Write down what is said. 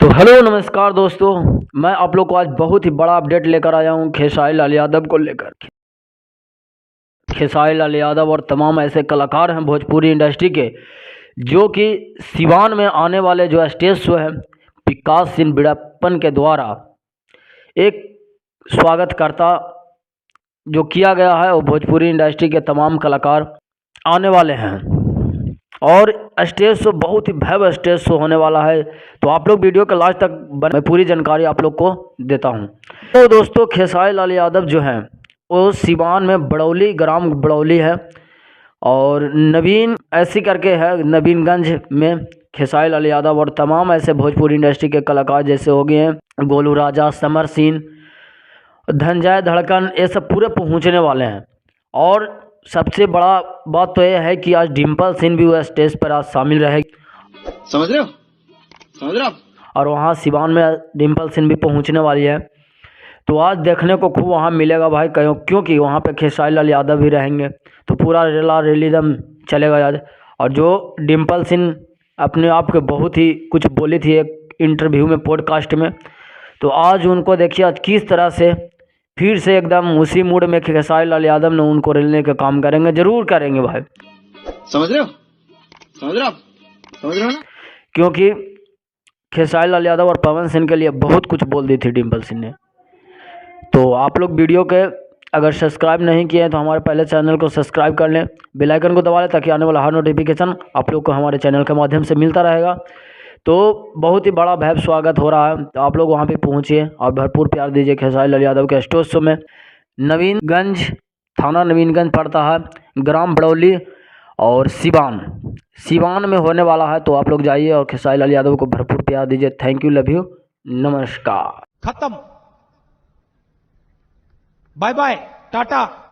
तो हेलो नमस्कार दोस्तों, मैं आप लोग को आज बहुत ही बड़ा अपडेट लेकर आया हूं खेसारी लाल यादव को लेकर। खेसारी लाल यादव और तमाम ऐसे कलाकार हैं भोजपुरी इंडस्ट्री के जो कि सिवान में आने वाले जो स्टेज शो है विकास सिंह बिड़प्पन के द्वारा एक स्वागतकर्ता जो किया गया है, वो भोजपुरी इंडस्ट्री के तमाम कलाकार आने वाले हैं और स्टेज शो बहुत ही भव्य स्टेज शो होने वाला है। तो आप लोग वीडियो के लास्ट तक मैं पूरी जानकारी आप लोग को देता हूं। तो दोस्तों, खेसारी लाल यादव जो हैं वो सिवान में बड़ौली, ग्राम बड़ौली है और नवीन ऐसी करके है नवीनगंज में खेसारी लाल यादव और तमाम ऐसे भोजपुरी इंडस्ट्री के कलाकार जैसे हो गए हैं गोलू राजा, समर सिंह, धनंजय धड़कन, ये सब पूरे पहुंचने वाले हैं। और सबसे बड़ा बात तो यह है कि आज डिम्पल सिंह भी वो स्टेज पर आज शामिल रहेगी। समझ रहे हो और वहाँ सिवान में डिम्पल सिंह भी पहुँचने वाली है। तो आज देखने को खूब वहाँ मिलेगा भाई, क्योंकि वहाँ पे खेसारी लाल यादव भी रहेंगे तो पूरा रेला रेलीदम चलेगा आज। और जो डिम्पल सिंह अपने आप के बहुत ही कुछ बोली थी एक इंटरव्यू में, पॉडकास्ट में, तो आज उनको देखिए आज किस तरह से फिर से एकदम उसी मूड में खेसारी लाल यादव ने उनको रेलने का काम करेंगे, जरूर करेंगे भाई। समझ रहे हो ना? क्योंकि खेसारी लाल यादव और पवन सिंह के लिए बहुत कुछ बोल दी थी डिम्पल सिंह ने। तो आप लोग वीडियो के अगर सब्सक्राइब नहीं किए हैं तो हमारे पहले चैनल को सब्सक्राइब कर लें, बेल आइकन को दबा लें ताकि आने वाला हर नोटिफिकेशन आप लोग को हमारे चैनल के माध्यम से मिलता रहेगा। तो बहुत ही बड़ा भव्य स्वागत हो रहा है, तो आप लोग वहाँ पे पहुँचिए और भरपूर प्यार दीजिए खेसारी लाल यादव के स्टेज शो में। नवीनगंज, थाना नवीनगंज पड़ता है, ग्राम बड़ौली और सिवान में होने वाला है। तो आप लोग जाइए और खेसारी लाल यादव को भरपूर प्यार दीजिए। थैंक यू, लव यू, नमस्कार, खत्म, बाय बाय, टाटा।